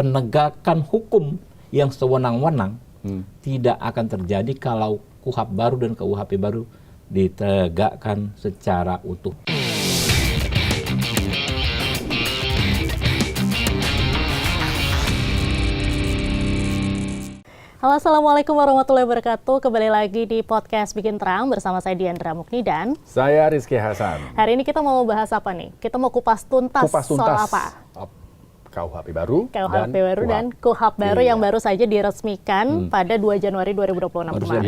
penegakan hukum yang sewenang-wenang tidak akan terjadi kalau KUHP baru dan KUHP baru ditegakkan secara utuh. Halo, assalamualaikum warahmatullahi wabarakatuh. Kembali lagi di podcast Bikin Terang bersama saya Diandra Mukni dan saya Rizky Hasan. Hari ini kita mau bahas apa nih? Kita mau kupas tuntas soal apa? KUHP baru dan KUHP baru yang baru saja diresmikan pada 2 Januari 2026 kemarin.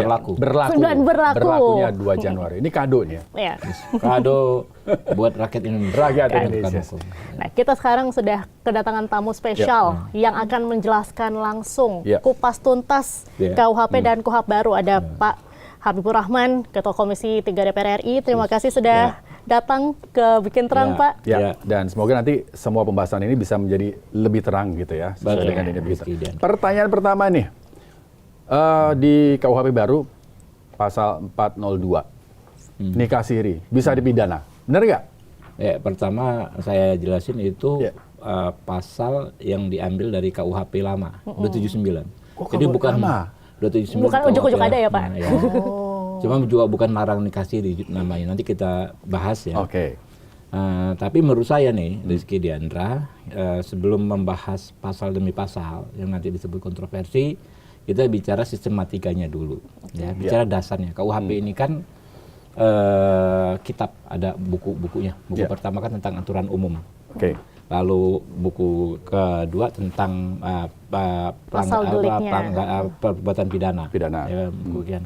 Berlakunya 2 Januari. Ini kado nih ya. Kado buat rakyat Indonesia. Nah, kita sekarang sudah kedatangan tamu spesial yang akan menjelaskan langsung kupas tuntas KUHP dan KUHP baru. Ada Pak Habibur Rahman, Ketua Komisi 3 DPR RI. Terima kasih sudah datang ke Bikin Terang, Pak. Dan semoga nanti semua pembahasan ini bisa menjadi lebih terang gitu ya. Sesuai dengan ini begitu. Pertanyaan pertama nih, di KUHP baru pasal 402, nikah siri bisa dipidana, benar nggak? Ya, pertama saya jelasin itu pasal yang diambil dari KUHP lama, 279. Jadi bukan lama. 279 bukan ujuk-ujuk ada ya, Pak? Cuma juga bukan larang nikah siri namanya. Nanti kita bahas ya. Oke. Tapi menurut saya nih, Rizky Diandra, sebelum membahas pasal demi pasal yang nanti disebut kontroversi, kita bicara sistematikanya dulu. Ya, bicara dasarnya. KUHP ini kan kitab, ada buku-bukunya. Buku pertama kan tentang aturan umum. Oke. Lalu buku kedua tentang perbuatan pidana. Ya, bukan.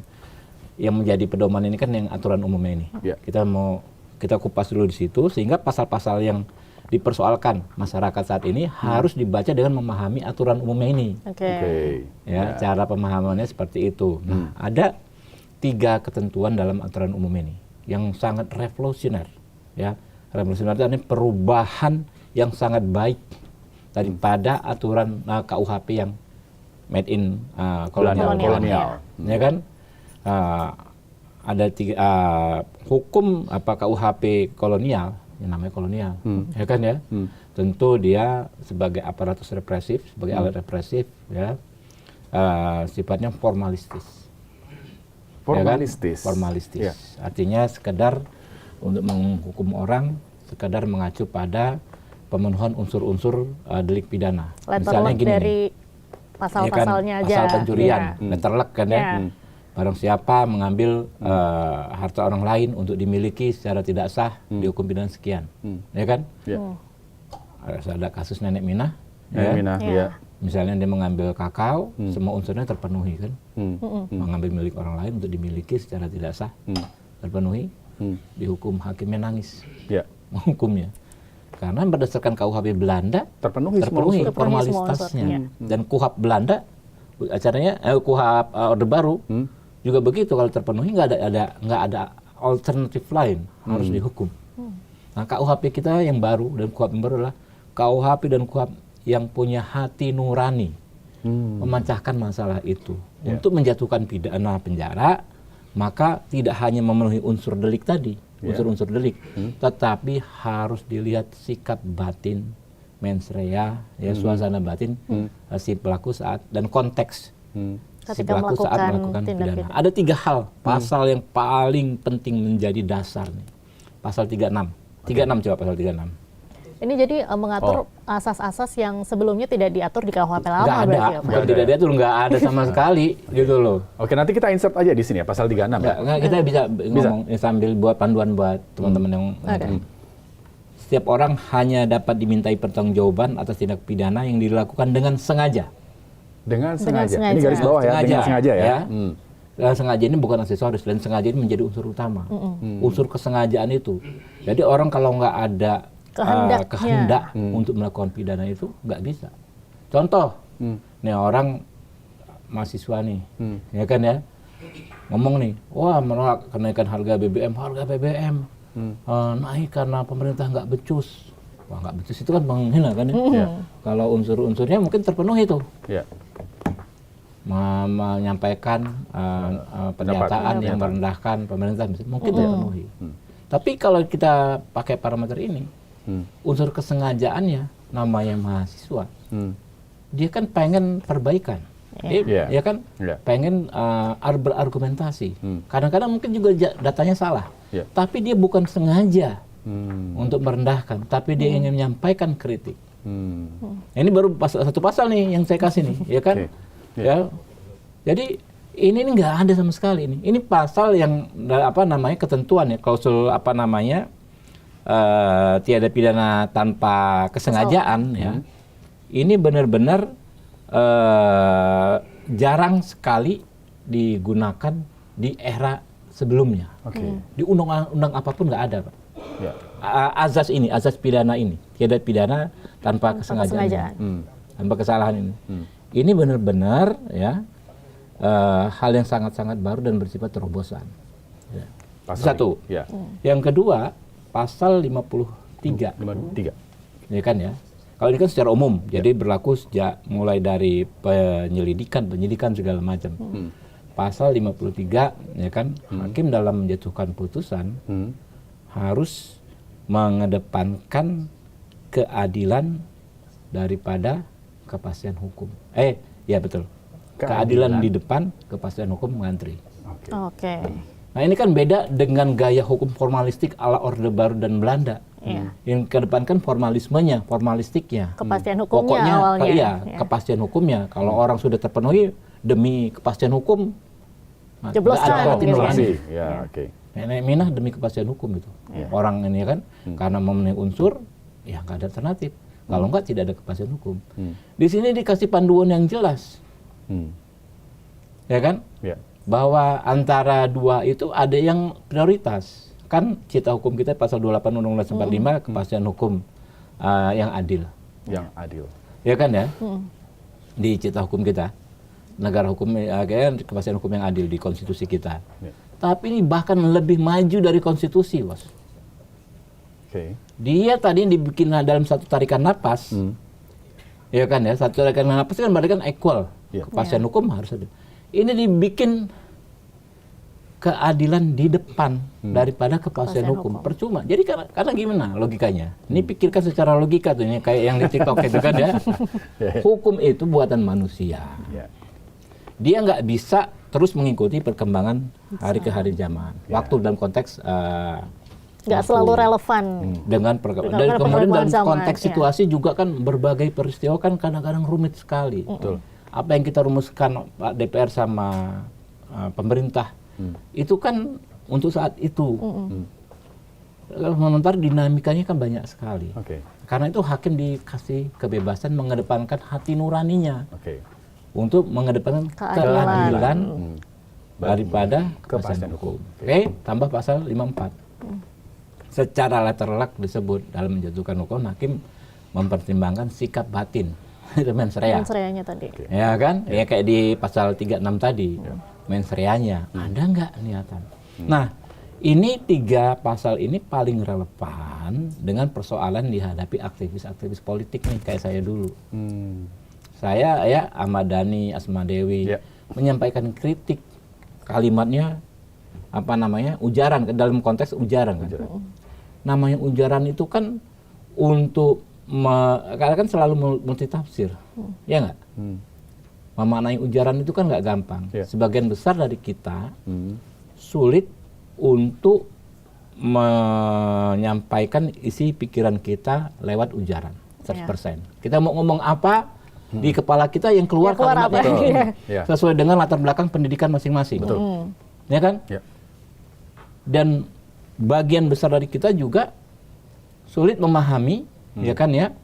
Yang menjadi pedoman ini kan yang aturan umumnya ini. Kita kupas dulu di situ sehingga pasal-pasal yang dipersoalkan masyarakat saat ini harus dibaca dengan memahami aturan umumnya ini. Cara pemahamannya seperti itu. Nah, ada 3 ketentuan dalam aturan umum ini yang sangat revolusioner. Ya, revolusioner itu artinya perubahan yang sangat baik daripada aturan KUHP yang made in kolonial. Ya kan? Ada 3 hukum KUHP kolonial, yang namanya kolonial, ya kan ya. Tentu dia sebagai aparatus represif, sebagai alat represif, ya, sifatnya formalistis. Formalistis. Artinya sekedar untuk menghukum orang, sekedar mengacu pada pemenuhan unsur-unsur delik pidana. Misalnya gini dari pasal-pasalnya aja. Pasal pencurian, letterlek kan ya. Barang siapa mengambil harta orang lain untuk dimiliki secara tidak sah, dihukum pidana sekian, ya kan? Ada kasus Nenek Minah, misalnya dia mengambil kakao, semua unsurnya terpenuhi kan? Mengambil milik orang lain untuk dimiliki secara tidak sah, terpenuhi, dihukum hakimnya nangis, menghukumnya. Karena berdasarkan KUHP Belanda terpenuhi formalitasnya, dan KUHP Belanda acaranya KUHP Orde Baru juga begitu, kalau terpenuhi nggak ada alternatif lain, harus dihukum. Nah, KUHP kita yang baru dan KUHP yang baru adalah KUHP dan KUHP yang punya hati nurani memecahkan masalah itu untuk menjatuhkan pidana penjara, maka tidak hanya memenuhi unsur delik tadi, unsur-unsur delik, tetapi harus dilihat sikap batin, mens rea, suasana batin si pelaku saat dan konteks si pelaku saat melakukan pidana. Ada 3 hal pasal yang paling penting menjadi dasar nih. Pasal 36. 36 coba pasal 36. Ini jadi mengatur asas-asas yang sebelumnya tidak diatur di KUHP lama. Nggak ada, berarti bukan tidak diatur, nggak ada sama sekali gitu loh. Oke, nanti kita insert aja di sini ya pasal 36 ya. Kita bisa ngomong sambil buat panduan buat teman-teman yang setiap orang hanya dapat dimintai pertanggungjawaban atas tindak pidana yang dilakukan dengan sengaja. Dengan sengaja. Ini garis bawah ya, dengan sengaja ya. Sengaja ini bukan aksesoris, dan sengaja ini menjadi unsur utama. Unsur kesengajaan itu. Jadi orang kalau nggak ada kehendak untuk melakukan pidana itu nggak bisa. Contoh, nih orang mahasiswa nih, ya kan ya, ngomong nih, wah menolak kenaikan harga BBM, naik karena pemerintah nggak becus. Wah, nggak becus itu kan menghina kan ya. Kalau unsur-unsurnya mungkin terpenuhi tuh. Menyampaikan pernyataan yang merendahkan pemerintah mungkin terpenuhi. Tapi kalau kita pakai parameter ini, unsur kesengajaannya namanya mahasiswa, dia kan pengen perbaikan. Ya kan pengen berargumentasi. Kadang-kadang mungkin juga datanya salah, tapi dia bukan sengaja untuk merendahkan, tapi dia ingin menyampaikan kritik. Ini baru satu pasal nih yang saya kasih nih, ya kan? Ya, jadi ini nggak ada sama sekali ini. Ini pasal yang ketentuan ya, klausul tiada pidana tanpa kesengajaan ya. Ini benar-benar jarang sekali digunakan di era sebelumnya. Di undang-undang apapun nggak ada, Pak. Azas pidana ini, tiada pidana tanpa kesengajaan. Tanpa kesalahan ini. Ini benar-benar ya hal yang sangat-sangat baru dan bersifat terobosan. Ya. Satu. Yang kedua, pasal 53. Ya kan ya. Kalau ini kan secara umum, jadi berlaku sejak mulai dari penyidikan segala macam. Pasal 53, ya kan, hakim dalam menjatuhkan putusan harus mengedepankan keadilan daripada kepastian hukum. Ya betul. Keadilan di depan, kepastian hukum mengantri. Nah ini kan beda dengan gaya hukum formalistik ala Orde Baru dan Belanda. Yang kedepankan formalistiknya. Kepastian hukumnya pokoknya, awalnya. Kepastian hukumnya. Kalau orang sudah terpenuhi demi kepastian hukum, jebloskan. Nenek minah demi kepastian hukum itu. Orang ini kan, karena memenuhi unsur, ya nggak ada alternatif. Kalau nggak, tidak ada kepastian hukum. Di sini dikasih panduan yang jelas. Ya kan? Bahwa antara dua itu ada yang prioritas. Kan cita hukum kita pasal 28 Undang-Undang 45 kepastian hukum yang adil. Ya kan ya? Di cita hukum kita, negara hukum kepastian hukum yang adil di konstitusi kita. Tapi ini bahkan lebih maju dari konstitusi, Bos. Dia tadi dibikin dalam satu tarikan napas. Ya kan ya, satu tarikan napas kan berarti kan equal. Kepastian hukum harus ada. Ini dibikin keadilan di depan daripada kepastian hukum. Percuma. Jadi karena gimana logikanya? Ini pikirkan secara logika tuh, ini kayak yang di TikTok itu kan ya. Hukum itu buatan manusia. Dia nggak bisa terus mengikuti perkembangan hari ke hari zaman. Waktu dalam konteks nggak selalu relevan dan kemudian dalam konteks situasi juga kan berbagai peristiwa kan kadang-kadang rumit sekali. Apa yang kita rumuskan Pak DPR sama pemerintah itu kan untuk saat itu. Sementara dinamikanya kan banyak sekali. Karena itu hakim dikasih kebebasan mengedepankan hati nuraninya untuk mengedepankan keadilan daripada kepastian hukum. Tambah pasal 54. Secara letterlek disebut dalam menjatuhkan hukum, hakim mempertimbangkan sikap batin. Itu mens rea. Mens reanya tadi. Ya kan? Ya kayak di pasal 36 tadi. Mens reanya. Ada nggak niatan? Nah, ini 3 pasal ini paling relevan dengan persoalan dihadapi aktivis-aktivis politik nih kayak saya dulu. Saya ya Ahmad Dhani, Asma Dewi menyampaikan kritik, kalimatnya ujaran dalam konteks ujaran kan. Namanya ujaran itu kan untuk karena kan selalu multitafsir, ya nggak? Memaknai ujaran itu kan nggak gampang. Sebagian besar dari kita sulit untuk menyampaikan isi pikiran kita lewat ujaran 100%. Kita mau ngomong apa di kepala kita yang keluar kalimatnya sesuai dengan latar belakang pendidikan masing-masing. Ya kan? Dan bagian besar dari kita juga sulit memahami ya kan ya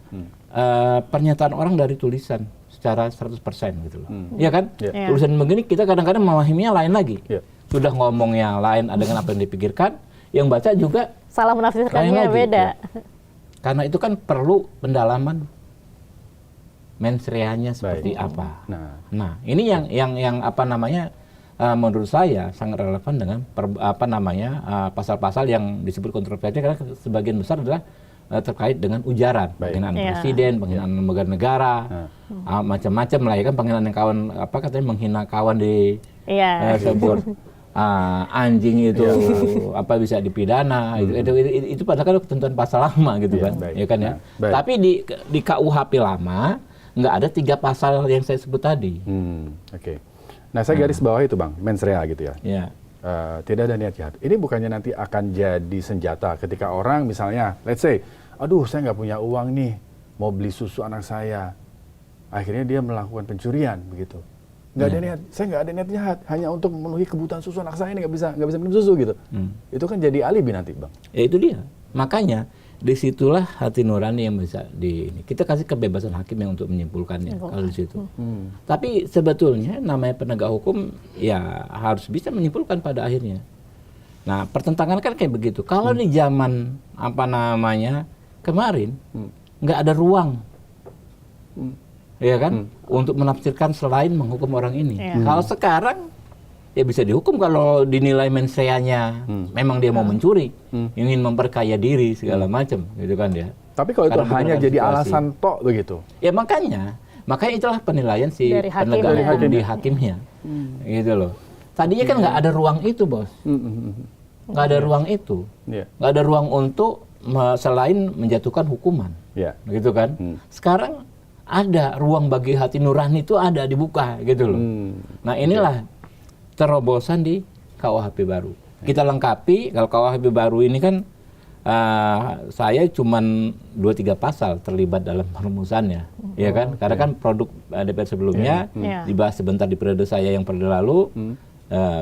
pernyataan orang dari tulisan secara 100% gitu loh. Ya kan? Tulisan begini kita kadang-kadang memahaminya lain lagi. Sudah ngomongnya lain dengan apa yang dipikirkan, yang baca juga salah menafsirkannya beda. Karena itu kan perlu pendalaman mens reanya seperti apa. Nah, ini yang menurut saya sangat relevan dengan pasal-pasal yang disebut kontroversial karena sebagian besar adalah terkait dengan ujaran, penghinaan presiden, penghinaan lembaga negara, macam-macam lah ya kan, penghinaan yang kawan menghina kawan di sebut anjing itu bisa dipidana, itu padahal kan ketentuan pasal lama gitu kan, ya kan ya. Tapi di KUHP lama nggak ada 3 pasal yang saya sebut tadi. Oke. Nah, saya garis bawah itu, Bang, mens rea gitu ya. Ya. Tidak ada niat jahat. Ini bukannya nanti akan jadi senjata ketika orang misalnya, let's say, aduh saya nggak punya uang nih, mau beli susu anak saya. Akhirnya dia melakukan pencurian begitu. Nggak ada niat, saya nggak ada niat jahat, hanya untuk memenuhi kebutuhan susu anak saya ini nggak bisa minum susu gitu. Itu kan jadi alibi nanti, Bang. Ya itu dia. Makanya disitulah hati nurani yang bisa kita kasih kebebasan hakim yang untuk menyimpulkannya kalau di situ. Tapi sebetulnya namanya penegak hukum ya harus bisa menyimpulkan pada akhirnya. Nah, pertentangan kan kayak begitu. Kalau di zaman kemarin nggak ada ruang, ya kan, untuk menafsirkan selain menghukum orang ini. Kalau sekarang ya bisa dihukum kalau dinilai mens rea-nya memang dia mau mencuri, ingin memperkaya diri segala macam, gitu kan ya. Tapi kalau itu hanya jadi alasan tok begitu. Ya makanya itulah penilaian si penegak hukum di hakimnya, gitu loh. Tadinya kan nggak ada ruang itu, Bos. Nggak ada ruang itu, nggak ada ruang untuk selain menjatuhkan hukuman, gitu kan. Sekarang ada ruang bagi hati nurani itu ada dibuka, gitu loh. Nah inilah terobosan di KUHP baru. Kita lengkapi, kalau KUHP baru ini kan saya cuman 2-3 pasal terlibat dalam perumusannya, ya kan? Karena kan produk DPR sebelumnya dibahas sebentar di periode saya yang periode lalu,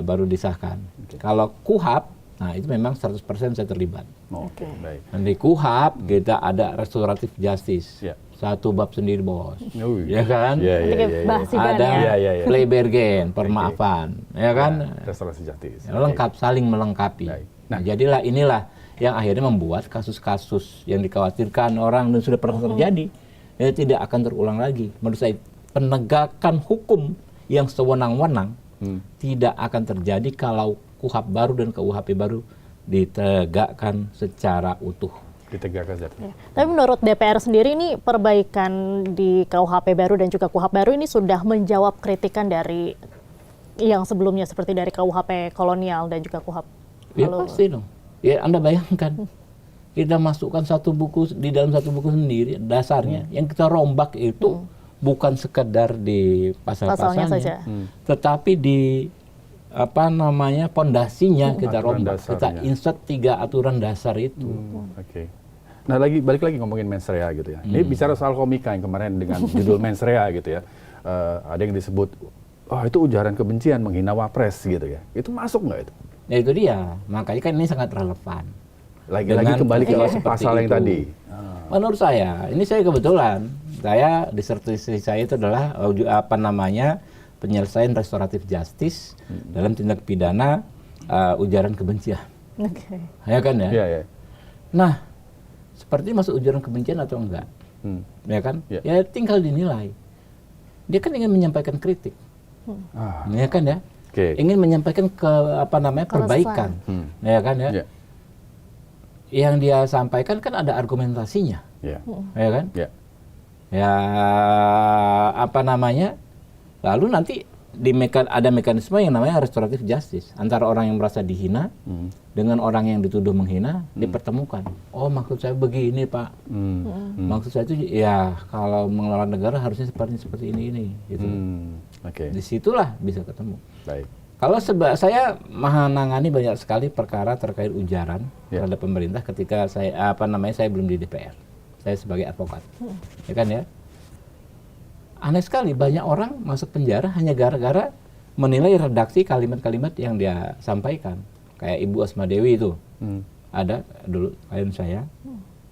baru disahkan. Kalau KUHP, nah itu memang 100% saya terlibat. Baik. Dan di KUHP kita ada restoratif justice. Satu bab sendiri, Bos. Ya kan? Ada plea bargain, permaafan, ya kan? Restorasi justice. Lengkap, saling melengkapi. Nah, jadilah inilah yang akhirnya membuat kasus-kasus yang dikhawatirkan orang dan sudah pernah terjadi tidak akan terulang lagi. Menurut saya penegakan hukum yang sewenang-wenang tidak akan terjadi kalau KUHP baru dan KUHP baru ditegakkan secara utuh. Tapi menurut DPR sendiri ini perbaikan di KUHP baru dan juga KUHP baru ini sudah menjawab kritikan dari yang sebelumnya seperti dari KUHP kolonial dan juga KUHP. Ya pasti dong. Ya Anda bayangkan kita masukkan di dalam satu buku sendiri dasarnya yang kita rombak itu bukan sekedar di pasal-pasalnya saja, tetapi di pondasinya kita rombak, kita insert 3 aturan dasar itu. Nah balik lagi ngomongin mens rea gitu ya. Ini bicara soal komika yang kemarin dengan judul mens rea gitu ya. Ada yang disebut, itu ujaran kebencian, menghina wapres gitu ya. Itu masuk nggak itu? Ya itu dia. Makanya kan ini sangat relevan. Lagi-lagi kembali ke pasal yang tadi. Menurut saya, ini saya kebetulan, disertasi saya itu adalah penyelesaian restoratif justice dalam tindak pidana ujaran kebencian. Ya kan ya? Nah, seperti masuk ujaran kebencian atau enggak, ya kan? Ya tinggal dinilai. Dia kan ingin menyampaikan kritik, ya kan ya? Ingin menyampaikan perbaikan, ya kan ya? Yang dia sampaikan kan ada argumentasinya, ya kan? Lalu nanti ada mekanisme yang namanya restoratif justice antara orang yang merasa dihina dengan orang yang dituduh menghina dipertemukan. Oh maksud saya begini Pak, maksud saya itu ya kalau mengelola negara harusnya seperti ini gitu. Disitulah bisa ketemu. Baik. Kalau saya menangani banyak sekali perkara terkait ujaran terhadap pemerintah ketika saya saya belum di DPR, saya sebagai advokat, ya kan ya. Aneh sekali, banyak orang masuk penjara hanya gara-gara menilai redaksi kalimat-kalimat yang dia sampaikan. Kayak Ibu Asma Dewi itu, ada dulu klien saya,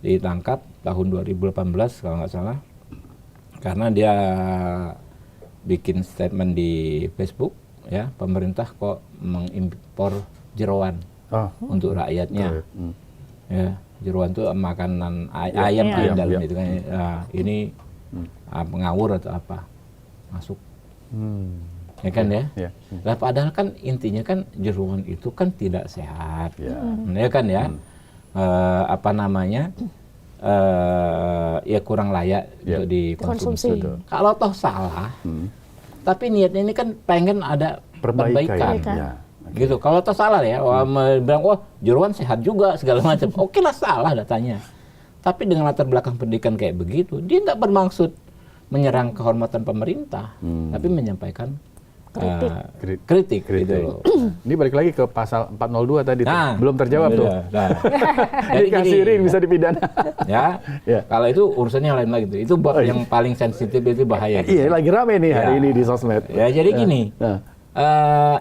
ditangkap tahun 2018 kalau nggak salah, karena dia bikin statement di Facebook, ya pemerintah kok mengimpor jeroan untuk rakyatnya. Ya, jeroan itu makanan ayam dalam itu kan. Ini ngawur atau apa masuk, ya kan ya. Nah, padahal kan intinya kan jeroan itu kan tidak sehat, ya kan ya. Ya kurang layak untuk dikonsumsi. Kalau toh salah, tapi niatnya ini kan pengen ada perbaikan. Gitu. Kalau toh salah ya, bilang jeroan sehat juga segala macam. Oke lah salah datanya. Tapi dengan latar belakang pendidikan kayak begitu, dia nggak bermaksud menyerang kehormatan pemerintah, tapi menyampaikan kritik gitu loh. Ini balik lagi ke pasal 402 tadi tuh. Belum terjawab tuh. Jadi dikasirin bisa dipidana. Ya. Kalau itu urusannya yang lain lagi tuh. Itu yang paling sensitif, itu bahaya. Iya, lagi rame nih hari ini di sosmed. Ya, jadi gini.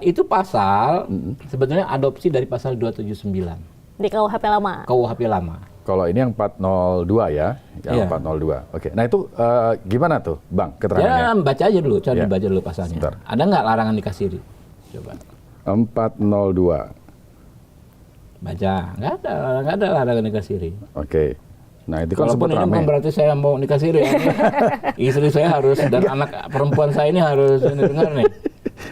Itu pasal sebetulnya adopsi dari pasal 279 di KUHP lama. KUHP lama. Kalau ini yang 402 ya, yang 402. Oke. Nah itu gimana tuh, Bang, keterangannya? Ya, baca aja dulu, coba dibaca dulu pasalnya. Sebentar. Ada nggak larangan nikah-siri? Coba. 402. Baca, nggak ada larangan nikah-siri. Oke. Nah itu kan sempat ini ramai. Bukan berarti saya mau nikah siri. Istri saya harus dan anak perempuan saya ini harus dengar nih.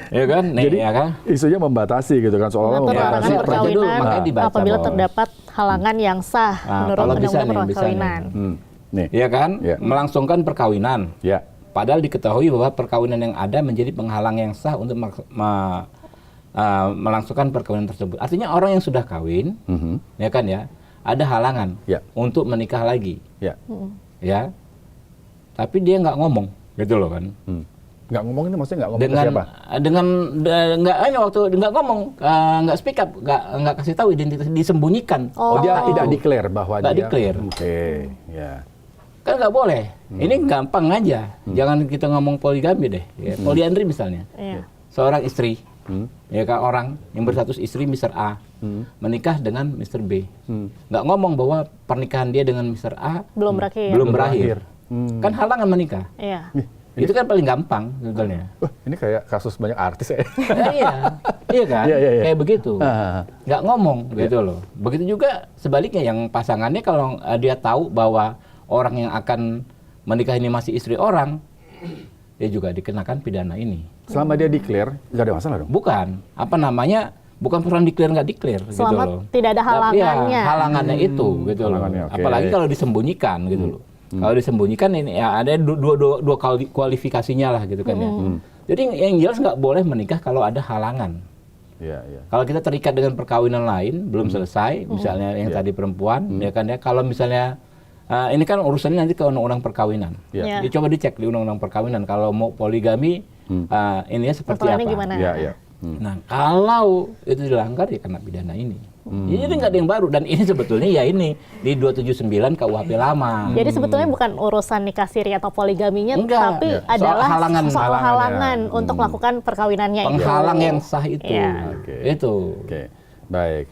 Ya kan? Nih, jadi ya kan? isunya membatasi gitu kan, seolah-olah membatasi perkawinan apabila terdapat halangan yang sah menurut undang-undang perkawinan. Nih. Ya kan? Melangsungkan perkawinan. Ya. Padahal diketahui bahwa perkawinan yang ada menjadi penghalang yang sah untuk melangsungkan perkawinan tersebut. Artinya orang yang sudah kawin, ya kan ya, ada halangan untuk menikah lagi. Ya. Tapi dia nggak ngomong, gitu loh kan. Nggak ngomong ini maksudnya nggak ngomong ke siapa? Nggak hanya waktu nggak ngomong, nggak speak up, nggak kasih tahu identitas, disembunyikan. Dia tidak declare bahwa nggak dia. declare. Oke, ya. Kan nggak boleh. Ini gampang aja. Jangan kita ngomong poligami deh. Ya. Poliandri misalnya. Seorang istri, ya kan, orang yang berstatus istri Mr. A menikah dengan Mr. B. Nggak ngomong bahwa pernikahan dia dengan Mr. A belum berakhir. Kan halangan menikah. Iya. Itu kan paling gampang sebetulnya. Ini kayak kasus banyak artis ya. Iya kan? Kayak begitu. Nggak ngomong gitu loh. Begitu juga sebaliknya yang pasangannya kalau dia tahu bahwa orang yang akan menikah ini masih istri orang, dia juga dikenakan pidana ini. Selama dia declare, nggak ada masalah dong? Bukan. Apa namanya? Bukan persoalan declare nggak declare. Selama gitu loh. tidak ada halangannya. Ya, halangannya itu gitu loh. Okay. Apalagi kalau disembunyikan gitu loh. Kalau disembunyikan ini ya ada dua kualifikasinya lah gitu kan ya. Jadi yang jelas nggak boleh menikah kalau ada halangan. Kalau kita terikat dengan perkawinan lain belum selesai, misalnya yang tadi perempuan, ya kan ya. Kalau misalnya ini kan urusannya nanti ke undang-undang perkawinan. Jadi coba dicek di undang-undang perkawinan kalau mau poligami ininya seperti apa. Gimana? Nah kalau itu dilanggar ya kena pidana ini. Jadi nggak ada yang baru, dan ini sebetulnya ya ini di 279 KUHP lama. Jadi sebetulnya bukan urusan nikah siri atau poligaminya, enggak, tapi adalah soal halangan ya. untuk melakukan perkawinannya. Penghalang yang sah itu. Ya. Itu. Oke. Baik.